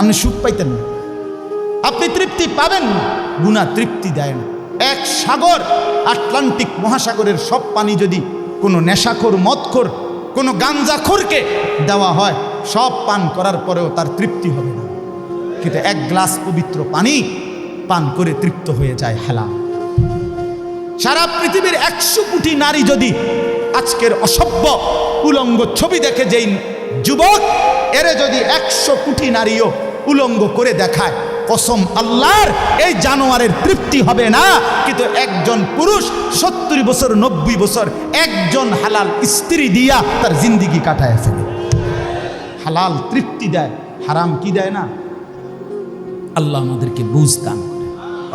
আপনি সুখ পাইতেন না, আপনি তৃপ্তি পাবেন না। গুনাহ তৃপ্তি দেয় না। এক সাগর, আটলান্টিক মহাসাগরের সব পানি যদি কোনো নেশাখোর, মদখোর, কোনো গাঞ্জাখোরকে দেওয়া হয়, সব পান করার পরেও তার তৃপ্তি হবে না। কিন্তু এক গ্লাস পবিত্র পানি পান করে তৃপ্ত হয়ে যায় হালাল। সারা পৃথিবীর 100 কোটি নারী যদি আজকের অসভ্য উলঙ্গ ছবি দেখে, যেই যুবক এরে যদি 100 কোটি নারীও উলঙ্গ করে দেখায়, কসম আল্লাহর, এই জানোয়ারের তৃপ্তি হবে না। কিন্তু একজন পুরুষ 70 বছর 90 বছর একজন হালাল স্ত্রী দিয়া তার জিন্দিগি কাটায় ফেলে। হালাল তৃপ্তি দেয়, হারাম কি দেয় না। আল্লাহ আমাদেরকে বুঝ দান করে।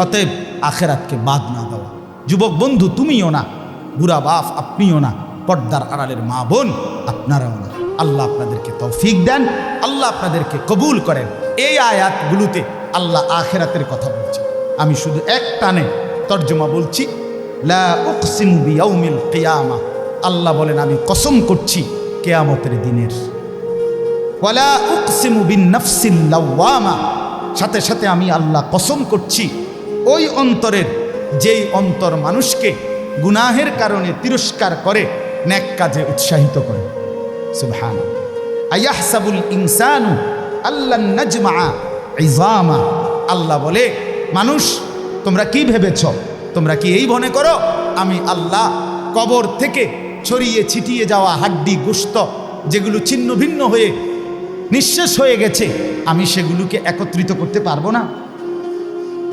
অতএব আখেরাতকে বাদ না দেওয়া। যুবক বন্ধু তুমিও না, বুড়া বাপ আপনিও না, পর্দার আড়ালের মা বোন আপনারাও না। আল্লাহ আপনাদেরকে তৌফিক দেন, আল্লাহ আপনাদেরকে কবুল করেন। এই আয়াতগুলোতে আল্লাহ আখেরাতের কথা বলছে। আমি শুধু এক টানে তর্জমা বলছি। লা উকসিমু বিয়াউমিল কিয়ামা, আল্লাহ বলেন আমি কসম করছি কিয়ামতের দিনের। ওয়ালা উকসিমু বিন নাফসিল লাওয়ামা, সাথে সাথে আমি আল্লাহ কসম করছি ওই অন্তরের, যেই অন্তর মানুষকে গুনাহের কারণে তিরস্কার করে, নেক কাজে উৎসাহিত করে। সুবহানাল্লাহ। আয়াহসাবুল ইনসানু আল্লান নাজমা ইজামা, আল্লাহ বলে মানুষ তোমরা কি ভেবেছ, তোমরা কি এই মনে করো আমি আল্লাহ কবর থেকে ছড়িয়ে ছিটিয়ে যাওয়া হাড্ডি গোশত যেগুলো ছিন্ন ভিন্ন হয়ে নিঃশেষ হয়ে গেছে, আমি সেগুলোকে একত্রিত করতে পারবো না?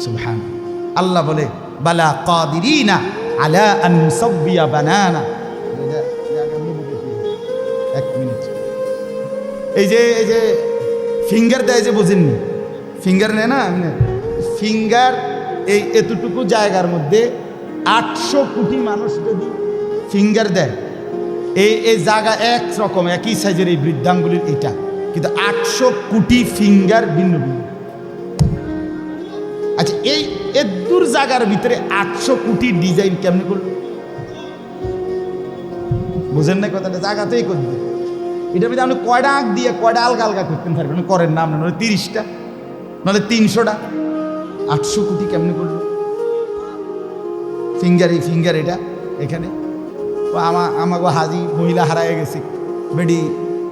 সুবহানাল্লাহ। আল্লাহ বলে বালা কাদিরিনা আলা আন নুসাব্বিয়া বানানা। এক মিনিট, এই যে ফিঙ্গার দেয় যে, বোঝেননি? ফিঙ্গার নেয় না, ফিঙ্গার এই এতটুকু জায়গার মধ্যে 800 কোটি মানুষ যদি ফিঙ্গার দেয়, এই জায়গা একরকম একই সাইজের এই বৃদ্ধাঙ্গুলির এটা, কিন্তু 800 কোটি ফিঙ্গার ভিন্ন ভিন্ন। আচ্ছা, এই এদুর জায়গার ভিতরে 800 কোটি ডিজাইন কেমনে করলো? বুঝেন না কথাটা? জায়গাতেই করবে। এটার ভিতরে আপনি কয়টা আঁক দিয়ে কয়টা আলগা আলগা করতেন পারবেন? করেন না আপনার, নাহলে 30টা, নাহলে 300টা। 800 কোটি কেমনে করলো? ফিঙ্গার এটা এখানে আমাকে হাজি মহিলা হারায় গেছে, বেডি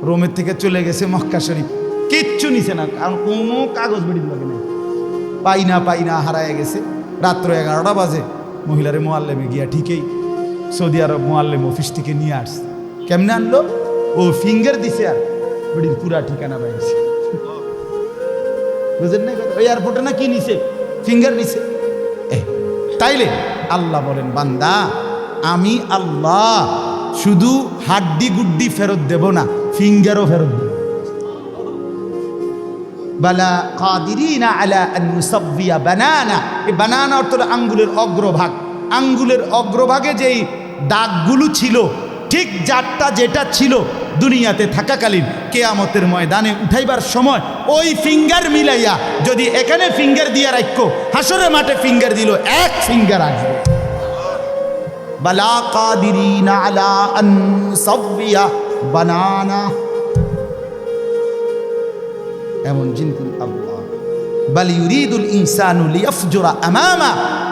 রোমের থেকে চলে গেছে মক্কা শরীফ, কিচ্ছু নিছে না, কারণ কোনো কাগজ বেডির লাগে না, পাই না হারায় গেছে। রাত্র 11টা বাজে মহিলারে মোয়াল্লেমে গিয়া ঠিকই সৌদি আরব মোয়াল্লেম অফিস থেকে নিয়ে আসছে। কেমনে আনলো? ও ফিঙ্গার দিছে আর বেডির পুরা ঠিকানা পাইছে। বুঝেন না কথা? ওই এয়ারপোর্টে না কি নিছে? ফিঙ্গার নিছে। তাইলে আল্লাহ বলেন বান্দা, আমি আল্লাহ শুধু হাড্ডি গুড্ডি ফেরত দেব না, ফিঙ্গারও ফেরত দেব। বালা কাদিরিনা আলা আন নুসাব্বিয়া বানানা। এই বানানা অর্থ আঙ্গুলের অগ্রভাগ। আঙ্গুলের অগ্রভাগে যেই দাগগুলো ছিল, ঠিক যারটা যেটা ছিল দুনিয়াতে থাকাকালীন, কিয়ামতের ময়দানে উঠাইবার সময় ওই ফিঙ্গার মিলাইয়া যদি এখানে ফিঙ্গার দিয়া রাখো, হাসরের মাঠে ফিঙ্গার দিল, এক ফিঙ্গার আসবে। বালা কাদিরিনা আলা আন নুসাব্বিয়া বানানা, এমন জিনিস আল্লাহ। বাল ইউরিদুল ইনসানু লিয়াফজুরা আমামা,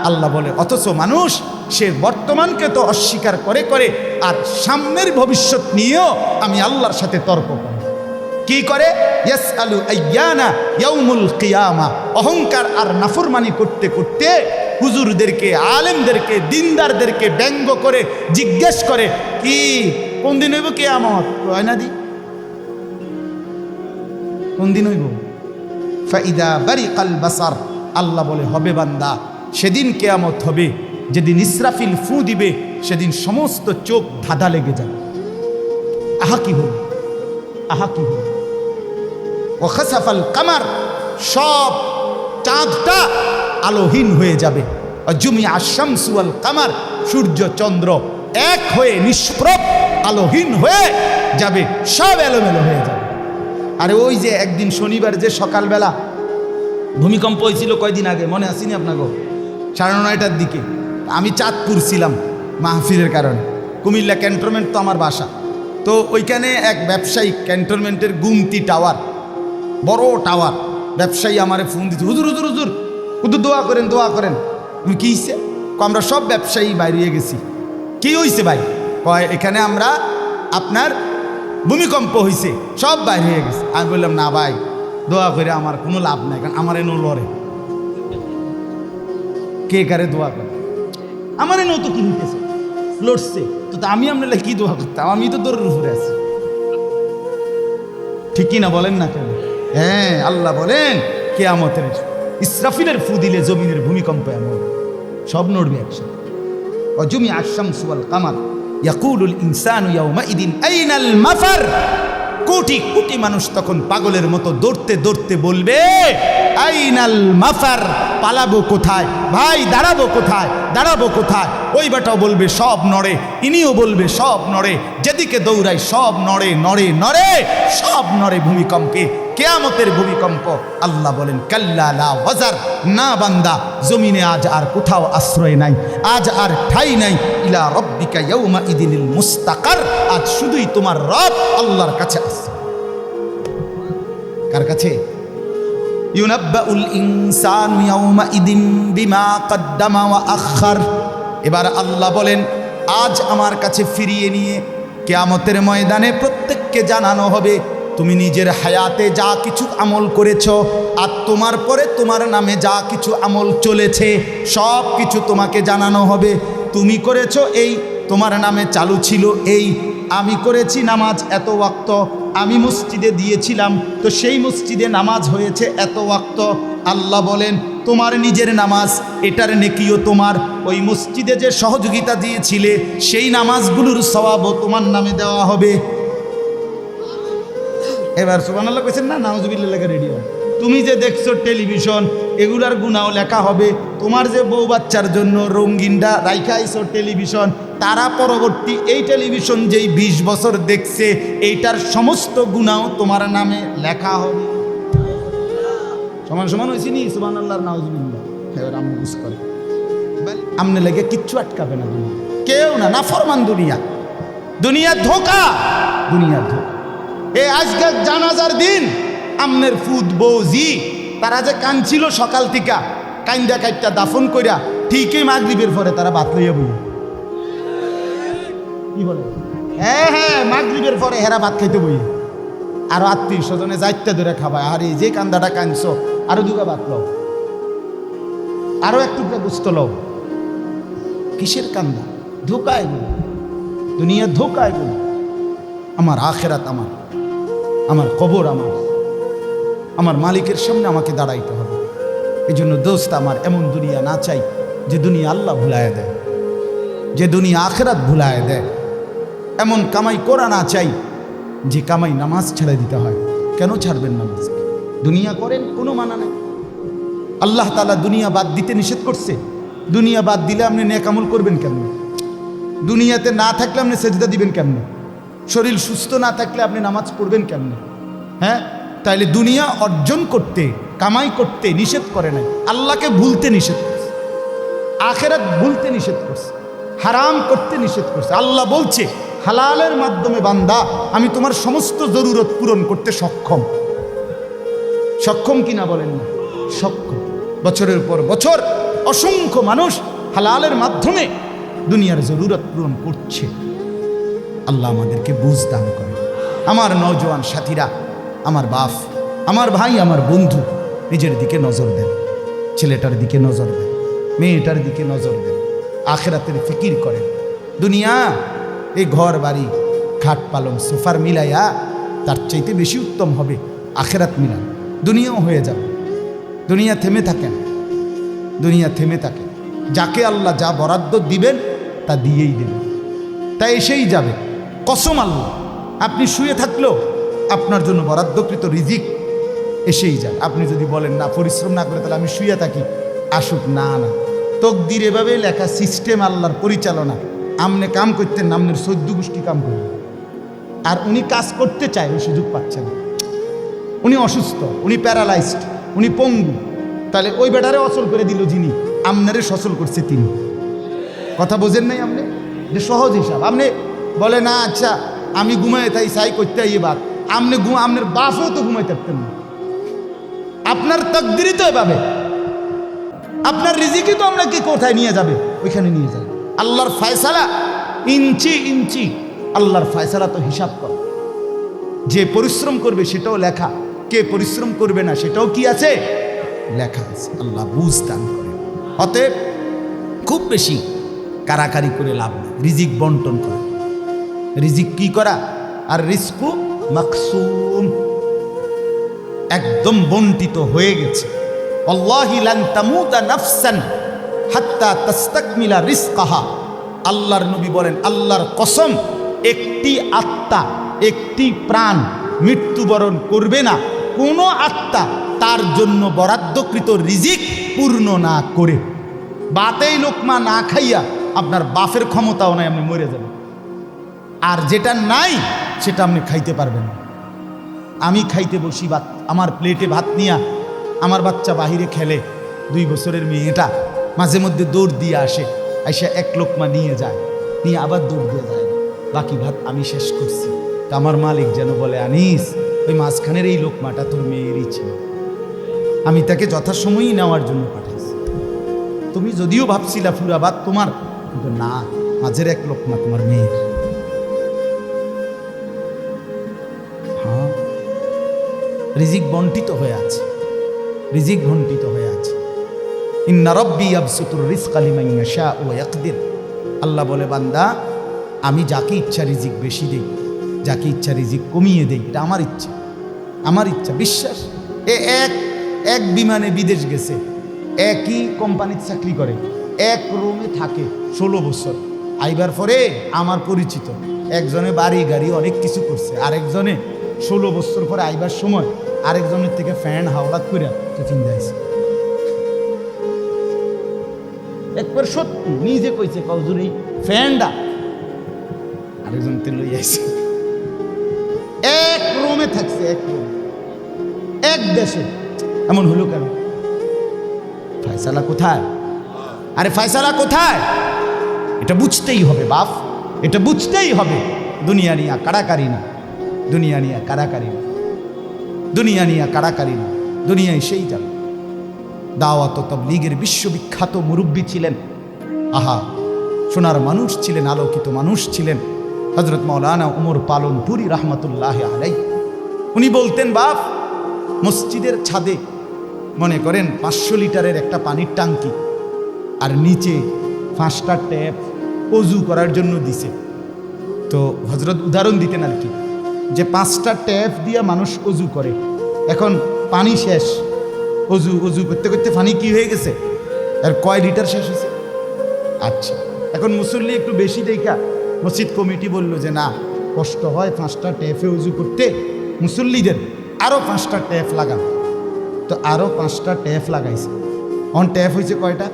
আল্লাহ বলে অথচ মানুষ সে বর্তমানকে তো অস্বীকার করে করে আর সামনের ভবিষ্যৎ নিয়েও আমি আল্লাহর সাথে তর্ক করে। কি করে? ইয়াসআলু আইয়ানা ইয়াউমুল কিয়ামা। অহংকার আর নাফরমানি করতে করতে হুজুরদেরকে, আলেমদেরকে, দিনদারদেরকে ব্যঙ্গ করে জিজ্ঞেস করে, কি কোন দিন হইব কিয়ামত? হয় না দি, কোন দিন হইব? ফাইদা বারিকাল বাসার, আল্লাহ বলে হবে বান্দা, সেদিন কিয়ামত হবে যেদিন ইসরাফিল ফু দিবে, সেদিন সমস্ত চোখ ধাঁধা লেগে যাবে। আহা কি হল, আহা কি হল। ও খাসাফাল কামার, সব চাঁদটা আলোহীন হয়ে যাবে। জুমিয়া শামসু ওয়াল কামার, সূর্য চন্দ্র এক হয়ে নিষ্প্রভ আলোহীন হয়ে যাবে, সব এলোমেলো হয়ে যাবে। আরে ওই যে একদিন শনিবার যে সকালবেলা ভূমিকম্প হয়েছিল কয়দিন আগে, মনে আসেনি আপনাকে? 9:30টার দিকে আমি চাঁদপুর ছিলাম মাহফিলের কারণে। কুমিল্লা ক্যান্টনমেন্ট তো আমার বাসা, তো ওইখানে এক ব্যবসায়িক ক্যান্টনমেন্টের গুমতি টাওয়ার, বড় টাওয়ার। ব্যবসায়ী আমারে ফোন দিচ্ছে, হুজুর হুজুর হুজুর হুজুর দোয়া করেন দোয়া করেন। তুমি কী হয়েছে? আমরা সব ব্যবসায়ী বাইরে গেছি। কি হয়েছে ভাই? কয় এখানে আমরা আপনার ভূমিকম্প হয়েছে, সব বাইরে হয়ে গেছে। আমি বললাম না ভাই, দোয়া করে আমার কোনো লাভ নাই, কারণ আমার এনো লড়ে। কে কারে দোয়া করে? আমার এনো তো কি হইতেছে, লড়ছে তো আমি আপনার কি দোয়া করতাম? আমি তো দৌড়ের উপরে আছি। ঠিকই না বলেন না কেন? হ্যাঁ, আল্লাহ বলেন কিয়ামতের ইসরাফিলের ফু দিলে জমিনের ভূমিকম্প এমন সব নড়বে একসাথে। অজুমি আশ-শামসু ওয়াল কামার ইয়াকুলুল ইনসানু ইয়াউমাইদিন আইনাল মাফার। কোটি কোটি মানুষ তখন পাগলের মতো দৌড়তে দৌড়তে বলবে আইনাল মাফার, পালাবো কোথায় ভাই, দাঁড়াবো কোথায়, দাঁড়াবো কোথায়? ওই বেটাও বলবে সব নড়ে, ইনিও বলবে সব নড়ে, যেদিকে দৌড়াই সব নড়ে নড়ে নড়ে, সব নড়ে ভূমিকম্পে, কিয়ামতের ভূমিকম্প। আল্লাহ বলেন কাল্লা লা ওয়াজার, না বান্দা, জমিনে আজ আর কোথাও আশ্রয় নাই, আজ আর ঠাই নাই। ইলা রব্বিকা ইয়াউমা ইদিনিল মুস্তাকার, আজ শুধুই তোমার রব আল্লাহর কাছে আছে। কার কাছে? ইউনাব্বাউল ইনসানু ইয়াউমা ইদিন বিমা কদ্দামা ওয়া আখার। এবার আল্লাহ বলেন আজ আমার কাছে ফিরিয়ে নিয়ে কিয়ামতের ময়দানে প্রত্যেককে জানানো হবে তুমি নিজের হায়াতে যা কিছু আমল করেছ, আর তোমার পরে তোমার নামে যা কিছু আমল চলেছে সব কিছু তোমাকে জানানো হবে। তুমি করেছো এই, তোমার নামে চালু ছিল এই। আমি করেছি নামাজ এত ওয়াক্ত, আমি মসজিদে দিয়েছিলাম তো সেই মসজিদে নামাজ হয়েছে এত ওয়াক্ত। আল্লাহ বলেন তোমার নিজের নামাজ, এটার নেকিও তোমার, ওই মসজিদে যে সহযোগিতা দিয়েছিলে সেই নামাজগুলোর সওয়াবও তোমার নামে দেওয়া হবে। এবার সুবহানাল্লাহ কইছেন না? নাউজুবিল্লাহ লেখা রেডি হয়। তুমি যে দেখছো টেলিভিশন, এগুলার গুনাও লেখা হবে। তোমার যে বউ বাচ্চার জন্য রঙিনটা রাইখা আইছো টেলিভিশন, তারা পরবর্তী এই টেলিভিশন যেই 20 বছর দেখছে এইটার সমস্ত গুনাও তোমার নামে লেখা হবে। সমান সমান হয়েছি নি? সুবহানাল্লাহ নাউজুবিল্লাহ। এবার আমি বুঝ করে আমনে লেগে কিচ্ছু আটকাবে না দুনিয়া, কেউ না, না ফরমান দুনিয়া। দুনিয়া ধোকা, দুনিয়া ধোকা। এই আজকে জানাজার দিন আমনের ফুদ বৌজি তারা যে কাঁদছিল সকাল থেকে, কাইন্দা কাইটটা দাফন কইরা ঠিকই মাগরিবের পরে তারা ভাত লইয়া বই। কি বলে? হ্যাঁ হ্যাঁ, মাগরিবের পরে হেরা ভাত খাইতে বই। আরো আত্মীয় স্বজনে যাইতে ধরে খাবায়, আরে যে কান্দাটা কাঁদছ আরো দুগা ভাত লও, আরো এক টুকরা গুস্ত লও। কিসের কান্দা? ধোকা এগুলো, দুনিয়া ধোকা এগুলো। আমার আখেরাত আমার, আমার কবর আমার মালিকের সামনে আমাকে দাঁড়াইতে হবে। এই জন্য দোস্ত আমার এমন দুনিয়া না চাই যে দুনিয়া আল্লাহ ভুলায় দেয়, যে দুনিয়া আখেরাত ভুলায় দেয়। এমন কামাই করা না চাই যে কামাই নামাজ ছেড়ে দিতে হয়। কেন ছাড়বেন নামাজ? দুনিয়া করেন, কোনো মানা নেই। আল্লাহ তাআলা দুনিয়া বাদ দিতে নিষেধ করছে। দুনিয়া বাদ দিলে আপনি নেক আমল করবেন কেমনে? দুনিয়াতে না থাকলে আপনি সেজদা দিবেন কেমনে? শরীর সুস্থ না থাকলে আপনি নামাজ পড়বেন কেমনে? হ্যাঁ, তাইলে দুনিয়া অর্জন করতে, কামাই করতে নিষেধ করে নাই, আল্লাহকে ভুলতে নিষেধ করছে, আখেরাত ভুলতে নিষেধ করছে, হারাম করতে নিষেধ করছে। আল্লাহ বলছে হালালের মাধ্যমে বান্দা আমি তোমার সমস্ত জরুরত পূরণ করতে সক্ষম। সক্ষম কিনা বলেন না? সক্ষম। বছরের পর বছর অসংখ্য মানুষ হালালের মাধ্যমে দুনিয়ার জরুরত পূরণ করছে। আল্লাহ আমাদেরকে বুঝ দান করে। আমার নওজোয়ান সাথীরা, আমার বাপ, আমার ভাই, আমার বন্ধু, নিজের দিকে নজর দেন, ছেলেটার দিকে নজর দেন, মেয়েটার দিকে নজর দেন, আখেরাতের ফিকির করেন। দুনিয়া এই ঘর বাড়ি খাট পালং সোফার মিলাইয়া তার চাইতে বেশি উত্তম হবে আখেরাত মিলান। দুনিয়াও হয়ে যাবে। দুনিয়া থেমে থাকেন, দুনিয়া থেমে থাকে। যাকে আল্লাহ যা বরাদ্দ দিবেন তা দিয়েই দেবেন, তা এসেই যাবে। কসম আল্লাহ, আপনি শুয়ে থাকলেও আপনার জন্য বরাদ্দকৃত রিজিক এসেই যায়। আপনি যদি বলেন না পরিশ্রম না করে তাহলে আমি শুয়ে থাকি, আসুক। না না, তকদির এভাবে লেখা, সিস্টেম আল্লাহর পরিচালনা। আমনে কাম করতেন, আমনের 14 গোষ্ঠী কাম করবেন। আর উনি কাজ করতে চায়, ওই সুযোগ পাচ্ছে না। উনি অসুস্থ, উনি প্যারালাইজড, উনি পঙ্গু। তাহলে ওই বেটারে অচল করে দিল যিনি, আমনারে সচল করছে তিনি। কথা বোঝেন নাই আপনি? যে সহজ হিসাব। আপনি বলে না আচ্ছা আমি ঘুমাই তাই সাই করতে ইয়ে বাদ, আপনি আপনার বাপও তো ঘুমাই থাকতেন না। আপনার তাকদীরই তো এভাবে, আপনার রিজিকই তো আপনাকে কোথায় নিয়ে যাবে, ওইখানে নিয়ে যাবে। আল্লাহর ফয়সালা ইঞ্চি ইঞ্চি, আল্লাহর ফয়সালা তো হিসাব কর। যে পরিশ্রম করবে সেটাও লেখা, কে পরিশ্রম করবে না সেটাও কি আছে, লেখা আছে। আল্লাহ বুঝ দান করে। অতএব খুব বেশি কারাকারি করে লাভ নেই, রিজিক বন্টন করা। রিজিক কি করা? আর রিজকু মাকসুম, একদম বন্টিত হয়ে গেছে। আল্লাহি লান তামুতা নাফসান হাত্তা তাস্তাকমিলা রিজকাহা। আল্লাহর নবী বলেন, আল্লাহর কসম, একটি আত্মা, একটি প্রাণ মৃত্যুবরণ করবে না কোনো আত্মা তার জন্য বরাদ্দকৃত রিজিক পূর্ণ না করে। বাতেই লোকমা না খাইয়া আপনার বাফের ক্ষমতাও নাই, আপনি মরে যাবেন। আর যেটা নাই সেটা আপনি খাইতে পারবেন না। আমি খাইতে বসি ভাত, আমার প্লেটে ভাত নিয়া আমার বাচ্চা বাহিরে খেলে, 2 বছরের মেয়েটা মাঝে মধ্যে দৌড় দিয়ে আসে, আইসা এক লোকমা নিয়ে যায়, নিয়ে আবার দৌড় দিয়ে যায়, বাকি ভাত আমি শেষ করছি। তা আমার মালিক যেন বলে, আনিস, ওই মাঝখানের এই লোকমাটা তোর মেয়েরই ছিল, আমি তাকে যথাসময়ই নেওয়ার জন্য পাঠাইছি। তুমি যদিও ভাবছিলা পুরা ভাত তোমার, কিন্তু না, মাঝের এক লোকমা তোমার মেয়ের। হ্যাঁ, রিজিক বন্টিত হয়ে আছে, রিজিক বন্টিত হয়ে আছে। ইন্না রাব্বি ইয়াবসুতুর রিজকা লিমান ইয়াশাউ ওয়া ইয়াকদির। আল্লাহ বলে, বান্দা, আমি যাকে ইচ্ছা রিজিক বেশি দেই, যাকে ইচ্ছা রিজিক কমিয়ে দেই, এটা আমার ইচ্ছা, আমার ইচ্ছা। বিশ্বাস, এক বিমানে বিদেশ গেছে, একই কোম্পানির চাকরি করে, এক রুমে থাকে 16 বছর। আইবার পরে আমার পরিচিত একজনে বাড়ি গাড়ি অনেক কিছু করছে, আরেকজনে 16 বছর পরে আইবার সময় আরেকজনের থেকে ফ্যান হাওলাত করে টিফিন দিয়েছে। একবার সত্যি নিজে কইছে, কজুর এই ফ্যানটা আরেকজন তে লই আইছে। এক রুমে থাকছে, এক রুম, এক দেশে। এমন হলো কেন? ফয়সালা কোথায়? আরে ফয়সালা কোথায়? এটা বুঝতেই হবে বাপ, এটা বুঝতেই হবে। দুনিয়া নিয়া কারাকারি না, দুনিয়া নিয়া কারাকারি না, দুনিয়া নিয়া কারাকারি না, দুনিয়ায় সেই যাবে। দাওয়াত ও তাবলীগের বিশ্ববিখ্যাত মুরব্বী ছিলেন, আহা, সোনার মানুষ ছিলেন, আলোকিত মানুষ ছিলেন হযরত মাওলানা ওমর পালনপুরি রহমতুল্লাহ আলাইহি। উনি বলতেন, বাপ, মসজিদের ছাদে মনে করেন 500 লিটারের একটা পানির টাঙ্কি, আর নিচে 5টা ট্যাপ অজু করার জন্য দিছে। তো হযরত উদাহরণ দিতেন আর কি, যে 5টা ট্যাপ দিয়ে মানুষ অজু করে, এখন পানি শেষ, অজু অজু করতে করতে পানি কি হয়ে গেছে, আর কয় লিটার শেষ হয়েছে। আচ্ছা, এখন মুসল্লি একটু বেশি দেখা মসজিদ কমিটি বলল যে না, কষ্ট হয় 5টা ট্যাপে উজু করতে, মুসল্লিদের আরও 5টা ট্যাপ লাগান। তো আরও 5টা ট্যাপ লাগাইছে। অন ট্যাপ হয়েছে কয়টা?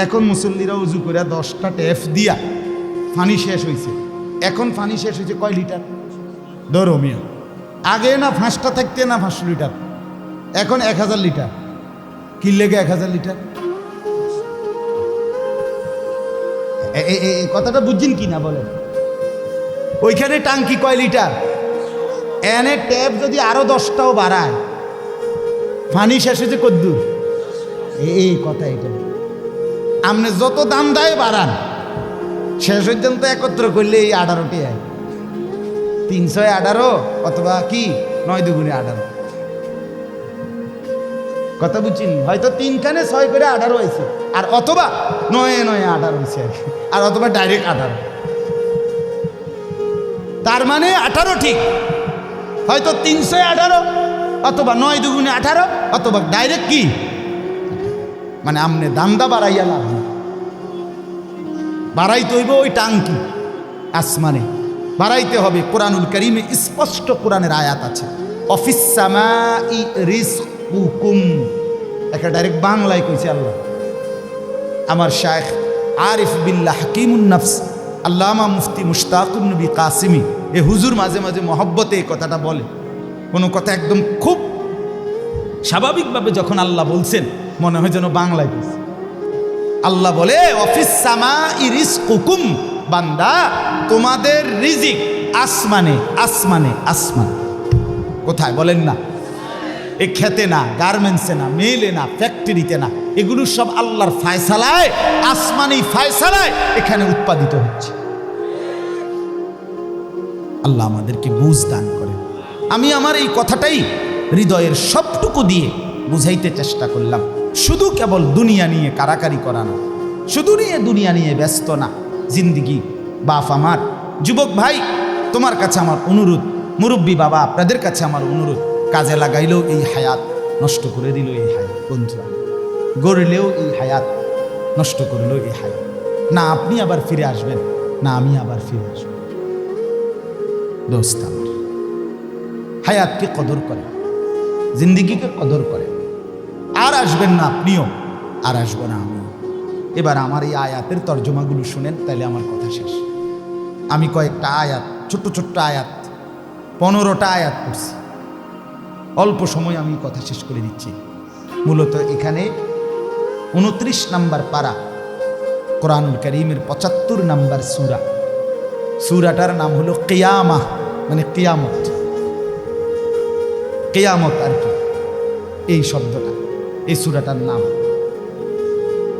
এখন মুসল্লিরা উজু করে 10টা ট্যাপ দিয়া পানি শেষ হয়েছে। এখন পানি শেষ হয়েছে কয় লিটার? ধরো মিয়া, আগে না 5টা থাকতে না 500 লিটার, এখন 1000 লিটার। কি লেগে 1000 লিটার? এই কথাটা বুঝছেন কি না বলেন? ওইখানে টাঙ্কি কয় লিটার, এনে ট্যাপ যদি আরো 10টাও বাড়ায়, পানি শেষ হয়েছে কদ্দুর? এই কথা, এটা আপনি যত দাম দেয় বাড়ান, শেষ পর্যন্ত একত্র করলে এই 18টি হয়, 318 অথবা কি 9 দুগুণে 18। কথা বুঝছেন? হয়তো 3 খানে 6 করে 18 হয়েছে, আর অথবা 9 9 18 হয়েছে আর কি, আর অথবা ডাইরেক্ট 18। তার মানে 18 ঠিক, হয়তো 318 অথবা 9 দুগুণে 18 অথবা ডাইরেক্ট কি, মানে আমনে দামদা বাড়াইয়া লাভ না, বাড়াইতে হইব ওই টাঙ্কি আসমানে বাড়াইতে হবে। কোরআনুল কারীমে স্পষ্ট কোরআনের আয়াত আছে, অফিস সামাই রিজকুকুম, একটা ডাইরেক্ট বাংলায় কইছে আল্লাহ। আমার শায়েখ আরিফ বিল্লাহ হাকিমুন নফস আল্লামা মুফতি মুশতাকুন নবী কাসিমি, এ হুজুর মাঝে মাঝে মহব্বতে এই কথাটা বলে। কোনো কথা একদম খুব স্বাভাবিকভাবে যখন আল্লাহ বলছেন, মনে হয় যেন বাংলায় কইছে। আল্লাহ বলে, অফিস সামাই রিজকুকুম, বান্দা তোমাদের রিজিক আসমানে আসমানে আসমান। কোথায় বলেন না? এ খেতে না, গার্মেন্টসে না, মেলে না, ফ্যাক্টরিতে না, এগুলো সব আল্লাহর ফায়সালায়, আসমানি ফায়সালায় এখানে উৎপাদিত হচ্ছে। আল্লাহ আমাদেরকে বুঝ দান করেন। আমি আমার এই কথাটাই হৃদয়ের সবটুকু দিয়ে বুঝাইতে চেষ্টা করলাম। শুধু কেবল দুনিয়া নিয়ে কারাকারি করা না, শুধু দুনিয়া নিয়ে ব্যস্ত না। জিন্দিগি বাপ আমার, যুবক ভাই তোমার কাছে আমার অনুরোধ, মুরব্বী বাবা আপনাদের কাছে আমার অনুরোধ, কাজে লাগাইলেও এই হায়াত নষ্ট করে দিল এই হায়াত, বন্ধুরা গড়লেও এই হায়াত নষ্ট করলেও এই হায়াত। না আপনি আবার ফিরে আসবেন, না আমি আবার ফিরে আসব। দোস্ত আমার, হায়াতকে কদর করে, জিন্দিগিকে কদর করে। আর আসবেন না আপনিও, আর আসবো না আমিও। এবার আমার এই আয়াতের তর্জমাগুলো শুনেন, তাহলে আমার কথা শেষ। আমি কয়েকটা আয়াত, ছোট্ট ছোট্ট আয়াত, 15টা আয়াত পড়ছি। অল্প সময় আমি কথা শেষ করে দিচ্ছি। মূলত এখানে 29 নম্বর পারা, কোরআনুল কারীমের 75 নম্বর সূরা। সূরাটার নাম হলো কিয়ামাহ, মানে কিয়ামত। কিয়ামত আর কি, এই শব্দটা, এই সূরাটার নাম।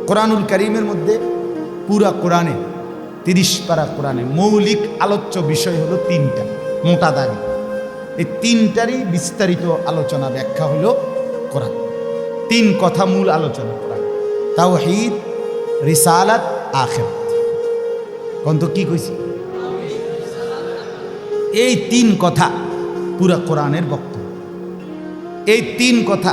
কোরআনুল কারীমের মধ্যে পুরা কোরআনে 30 পারা কোরআনে মৌলিক আলোচ্য বিষয় হলো 3টা, মোটা দাগে। এই 3টারই বিস্তারিত আলোচনা ব্যাখ্যা হলো কোরআন। 3 কথা মূল আলোচনা কোরআন: তাওহীদ, রিসালাত, আখিরাত। কোন তো কি কইছি? এই 3 কথা পুরা কোরআনের বক্তব্য। এই 3 কথা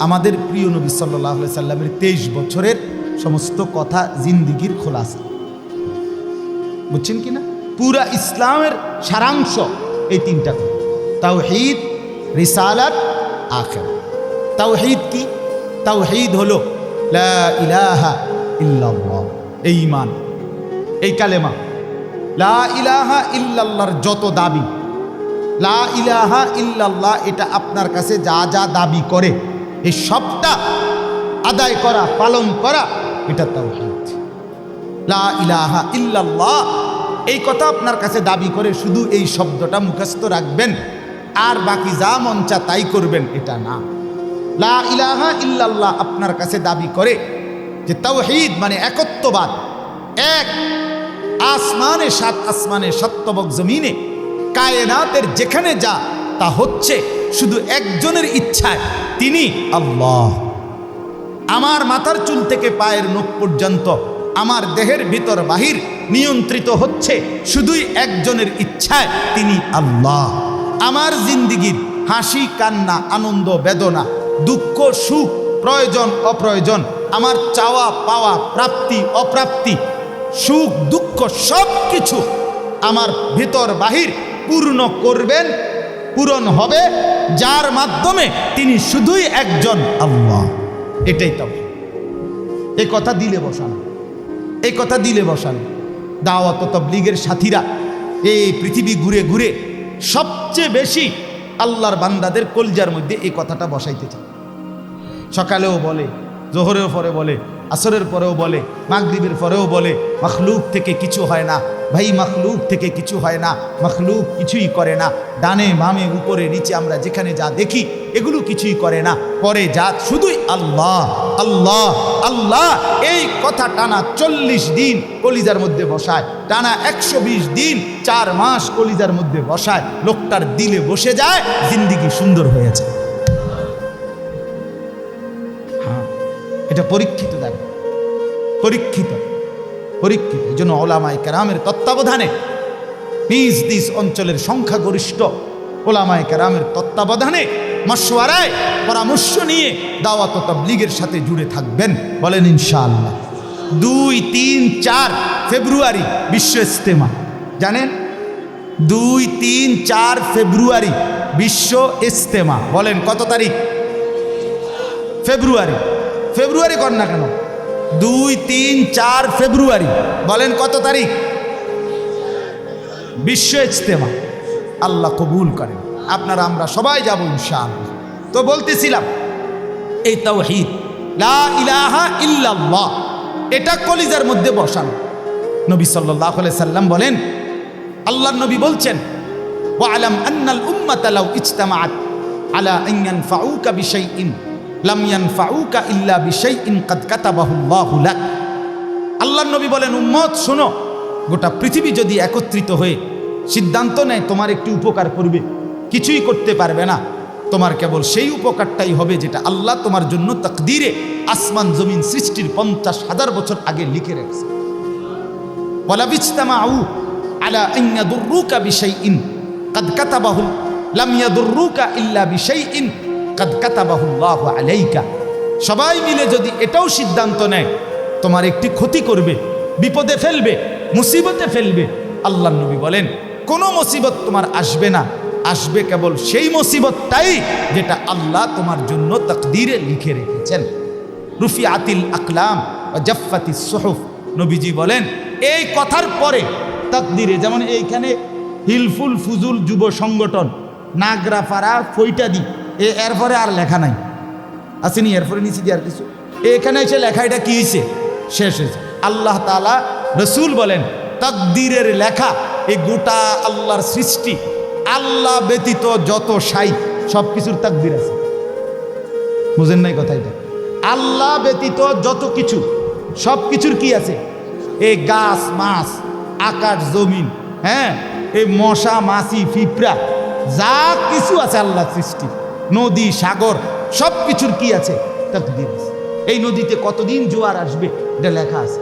আমাদের প্রিয় নবী সাল্লাল্লাহু আলাইহি সাল্লামের 23 বছরের সমস্ত কথা, জিন্দিগির খোলাসা। বুঝছেন কি না? পুরা ইসলামের সারাংশ এই 3টা কথা: তাওহীদ, রিসালাত, আখিরাত। তাওহীদ কি? তাওহীদ হলো লা ইলাহা ইল্লাল্লাহ, এই ঈমান, এই কালেমা। লা ইলাহা ইল্লাল্লাহর যত দাবি, লা ইলাহা ইল্লাল্লাহ এটা আপনার কাছে যা যা দাবি করে এই সবটা আদায় করা, পালন করা, এটা তাওহীদ। লা ইলাহা ইল্লাল্লাহ এই কথা আপনার কাছে দাবি করে শুধু এই শব্দটা মুখস্থ রাখবেন আর বাকি যা মন চা তাই করবেন, এটা না। লা ইলাহা ইল্লাল্লাহ আপনার কাছে দাবি করে যে তাওহীদ মানে একত্ববাদ। এক আসমানে, 7 আসমানে, 7 তবক জমিনে, কায়নাতের যেখানে যা তা হচ্ছে শুধু একজনের ইচ্ছায়, তিনি আল্লাহ। আমার মাথার চুল থেকে পায়ের নখ পর্যন্ত, আমার দেহের ভিতর বাহির নিয়ন্ত্রিত হচ্ছে শুধুই একজনের ইচ্ছায়, তিনি আল্লাহ। আমার জিন্দিগির হাসি কান্না, আনন্দ বেদনা, দুঃখ সুখ, প্রয়োজন অপ্রয়োজন, আমার চাওয়া পাওয়া, প্রাপ্তি অপ্রাপ্তি, সুখ দুঃখ সব কিছু আমার ভিতর বাহির পূর্ণ করবেন, পূরণ হবে যার মাধ্যমে, তিনি শুধুই একজন আল্লাহ। এটাই তাওহীদ। এই কথা দিলে বসানো, এই কথা দিলে বসানো। দাওয়াত ও তাবলীগের সাথীরা এই পৃথিবী ঘুরে ঘুরে সবচেয়ে বেশি আল্লাহর বান্দাদের কলজার মধ্যে এই কথাটা বসাইতে চায়। সকালেও বলে, জোহরের পরে বলে, আসরের পরেও বলে, মাগরিবের পরেও বলে, মখলুক থেকে কিছু হয় না ভাই, মখলুক থেকে কিছু হয় না, মখলুক কিছুই করে না। ডানে বামে উপরে নিচে আমরা যেখানে যা দেখি এগুলো কিছুই করে না, করে যা শুধুই আল্লাহ আল্লাহ আল্লাহ। এই কথা টানা 40 দিন কলিজার মধ্যে বসায়, টানা 120 দিন 4 মাস কলিজার মধ্যে বসায়, লোকটার দিলে বসে যায়, জিন্দিগি সুন্দর হয়েছে। হ্যাঁ, এটা পরীক্ষিত দাবি, পরীক্ষিত পরীক্ষিত। এই জন্য ওলামায়ে কেরামের তত্ত্বাবধানে, নিজ নিজ অঞ্চলের সংখ্যাগরিষ্ঠ ওলামায়ে কেরামের তত্ত্বাবধানে, মশওয়ারায়, পরামর্শ নিয়ে দাওয়াত ও তাবলীগের সাথে জুড়ে থাকবেন। বলেন ইনশাআল্লাহ। 2, 3, 4 ফেব্রুয়ারি বিশ্ব ইজতেমা। জানেন? 2, 3, 4 ফেব্রুয়ারি বিশ্ব ইজতেমা। বলেন কত তারিখ? ফেব্রুয়ারি। ফেব্রুয়ারি কর না কেন? 2, 3, 4 ফেব্রুয়ারি। বলেন কত তারিখ? বিশ্ব ইজতেমা। আল্লাহ কবুল করেন। আপনারা আমরা সবাই যাব ইনশাআল্লাহ। তো বলতেছিলাম, এই তাওহীদ লা ইলাহা ইল্লাল্লাহ এটা কলিজার মধ্যে বসানো। নবী সাল্লাল্লাহু আলাইহি সাল্লাম বলেন, আল্লাহর নবী বলছেন, ওয়ালাম আন্নাল উম্মাতা লাউ ইজতামাআত আলা আন ইয়ানফাউকা বিশাইইন লাম ইয়ানফাউকা ইল্লা বিশাইইন কাদ কাতাবাহুল্লাহু লাক। আল্লাহর নবী বলেন, উম্মত শোনো, গোটা পৃথিবী যদি একত্রিত হয়ে সিদ্ধান্ত নেয় তোমার একটি উপকার করবে, কিছুই করতে পারবে না। তোমার কেবল সেই উপকারটাই হবে যেটা আল্লাহ তোমার জন্য তাকদীরে আসমান জমিন সৃষ্টির 50,000 বছর আগে লিখে রেখেছে। ওয়ালা বিজতামাউ আলা আন ইয়াদুররুকা বিশাইইন কাদ কাতাবাহু লাম ইয়াদুররুকা ইল্লা বিশাইইন কাদ কাতাবাহুল্লাহু আলাইকা। সবাই মিলে যদি এটাও সিদ্ধান্ত নেয় তোমার একটি ক্ষতি করবে, বিপদে ফেলবে, মুসিবতে ফেলবে, আল্লাহর নবী বলেন কোনো মুসিবত তোমার আসবে না, আসবে কেবল সেই মুসিবতটাই যেটা আল্লাহ তোমার জন্য তাকদীরে লিখে রেখেছেন। রুফিআতিল আকলাম ওয়া জাফফাতিস সুহুফ। নবীজি বলেন এই কথার পরে তাকদীরে, যেমন এইখানে হিলফুল ফুজুল যুব সংগঠন নাগরাপাড়া ফইটাদি, এরপরে আর লেখা নাই, আসেনি, এরপরে নিচে দিয়ে আর কিছু, এখানে এসে লেখা, এটা কি হয়েছে, শেষ হয়েছে। আল্লাহ তাআলা, রসুল বলেন তাকদীরের লেখা এই গোটা আল্লাহর সৃষ্টি, আল্লাহ ব্যতীত যত সাই সব কিছুর তাকদীর আছে। বুঝেন নাই কথা? এটা আল্লাহ ব্যতীত যত কিছু সব কিছুর কি আছে? এই গাছ মাছ, আকাশ জমিন, হ্যাঁ, এই মশা মাছি পিঁপড়া যা কিছু আছে আল্লাহ সৃষ্টি, নদী সাগর সব কিছুর কি আছে? তাকদীর আছে। এই নদীতে কতদিন জোয়ার আসবে এটা লেখা আছে,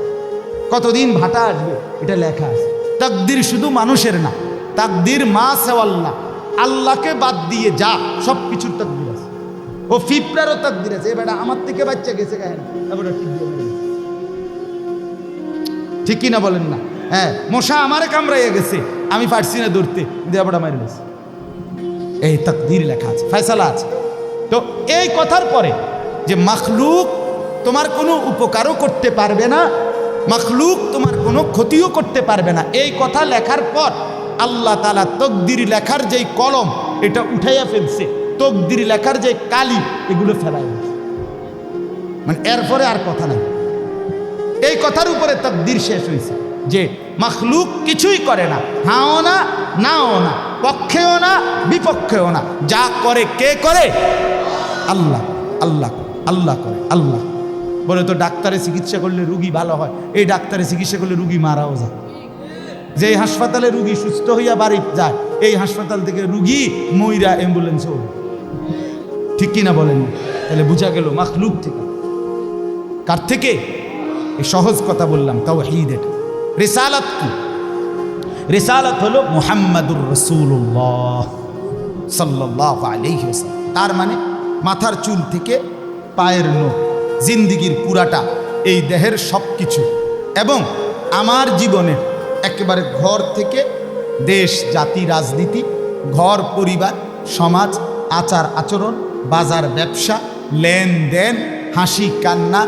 কতদিন ভাটা আসবে এটা লেখা আছে। তাকদীর শুধু মানুষের না, তাকদীর মা সেওয়াল্লাহ, আল্লাহকে বাদ দিয়ে যা সব কিছুর তাকদীর আছে। ও পিঁপড়ারও তাকদীর আছে। এবার আমার থেকে বাচ্চা গেছে কেন, ঠিক কি না বলেন না? হ্যাঁ, মশা আমারে কামড়াইয়া গেছে, আমি পারছি না ধরতে, দেবটা মারি গেছে, এই তাকদীর লেখা আছে, ফয়সালা আছে। তো এই কথার পরে যে মাখলুক তোমার কোনো উপকারও করতে পারবে না, মাখলুক তোমার কোনো ক্ষতিও করতে পারবে না, এই কথা লেখার পর আল্লাহ তাআলা তাকদীর লেখার যেই কলম এটা উঠাইয়া ফেলছে, তাকদীর লেখার যে কালি এগুলো ফেলাই ফেলছে, মানে এরপরে আর কথা নাই। এই কথার উপরে তাকদীর শেষ হয়েছে যে মাখলুক কিছুই করে না, হাও না নাও না, পক্ষেও না বিপক্ষেও না, যা করে কে করে? আল্লাহ। আল্লাহ আল্লাহ করে, আল্লাহ। বলে তো ডাক্তারে চিকিৎসা করলে রুগী ভালো হয়, এই ডাক্তারে চিকিৎসা করলে রুগী মারাও যায়। যে হাসপাতালে রুগী সুস্থ হইয়া বাড়ি যায়, এই হাসপাতাল থেকে রুগী মইরা অ্যাম্বুলেন্সে ওঠে। ঠিক কিনা বলেন? তাহলে বুঝা গেল মাখলুক থেকে। কার থেকে? এই সহজ কথা বললাম, তাওহীদ। এটা রিসালাত কি? রিসালাত হলো মুহাম্মাদুর রাসূলুল্লাহ সাল্লাল্লাহু আলাইহি ওয়াসাল্লাম। তার মানে মাথার চুল থেকে পায়ের নখ, জিন্দিগির পুরাটা, এই দেহের সব কিছু, এবং আমার জীবনের একেবারে ঘর থেকে দেশ জাতি রাজনীতি, ঘর পরিবার সমাজ, আচার আচরণ, বাজার ব্যবসা, লেনদেন, হাসি কান্না,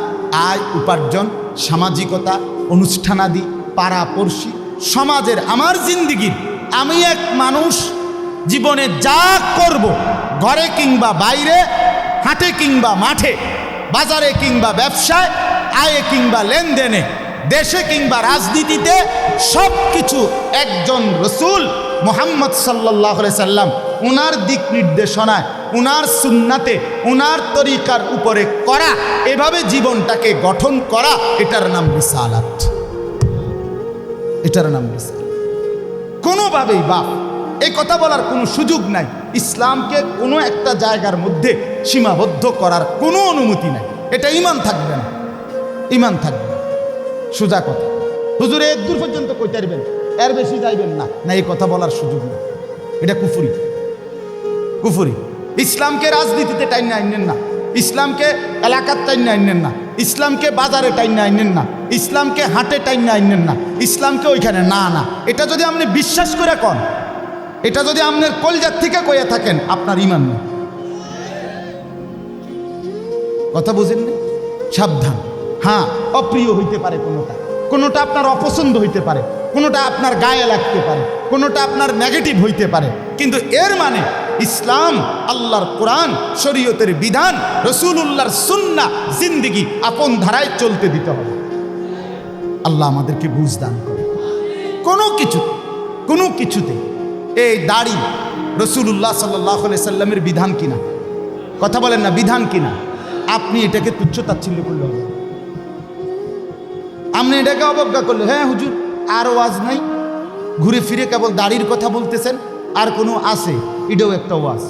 আয় উপার্জন, সামাজিকতা, অনুষ্ঠানাদি, পাড়াপড়শি, সমাজের আমার জিন্দিগির, আমি এক মানুষ জীবনে যা করব, ঘরে কিংবা বাইরে, হাটে কিংবা মাঠে, বাজারে কিংবা ব্যবসায়, আয়ে কিংবা লেনদেনে, দেশে কিংবা রাজনীতিতে, সব কিছু একজন রসূল মুহাম্মদ সাল্লাল্লাহু আলাইহি সাল্লাম উনার দিক নির্দেশনায়, উনার সুন্নাতে, উনার তরিকার উপরে করা, এভাবে জীবনটাকে গঠন করা, এটার নাম রিসালাত। এটার নাম রিসালাত। কোনোভাবেই বাপ এই কথা বলার কোনো সুযোগ নাই। ইসলামকে কোনো একটা জায়গার মধ্যে সীমাবদ্ধ করার কোনো অনুমতি নাই। এটা ঈমান থাকবে না, ঈমান থাকবে না। সোজা কথা, হুজুর এর দূর পর্যন্ত কইতে পারবেন, এর বেশি যাইবেন না, না, এই কথা বলার সুযোগ নেই। এটা কুফরি, কুফরি। ইসলামকে রাজনীতিতে টাইনে আইনেন না, ইসলামকে এলাকার টাইনে আইনেন না, ইসলামকে বাজারে টাইনে আইনেন না, ইসলামকে হাটে টাইনে আইনেন না, ইসলামকে ওইখানে না না। এটা যদি আপনি বিশ্বাস করে কন, এটা যদি আপনার কলজার থেকে কইয়া থাকেন, আপনার ঈমান নেই। কথা বুঝেন না? সাবধান। হ্যাঁ, অপ্রিয় হইতে পারে কোনোটা, কোনোটা আপনার অপছন্দ হইতে পারে, কোনোটা আপনার গায়ে লাগতে পারে, কোনোটা আপনার নেগেটিভ হইতে পারে, কিন্তু এর মানে ইসলাম, আল্লাহর কোরআন, শরীয়তের বিধান, রাসূলুল্লাহর সুন্নাহ, জিন্দেগি আপন ধারায় চলতে দিতে হবে। আল্লাহ আমাদেরকে বুঝ দান করে। কোনো কিছুতে এই দাড়ি রাসূলুল্লাহ সাল্লাল্লাহু আলাইহি সাল্লামের বিধান কিনা? কথা বলেন না, বিধান কিনা? আপনি এটাকে তুচ্ছ তাচ্ছিল্য করলে হবে, আপনি এটাকে অবজ্ঞা করলে, হ্যাঁ হুজুর আর ওয়াজ নাই, ঘুরে ফিরে কেবল দাড়ির কথা বলতেছেন, আর কোনো আছে এটাও একটা ওয়াজ,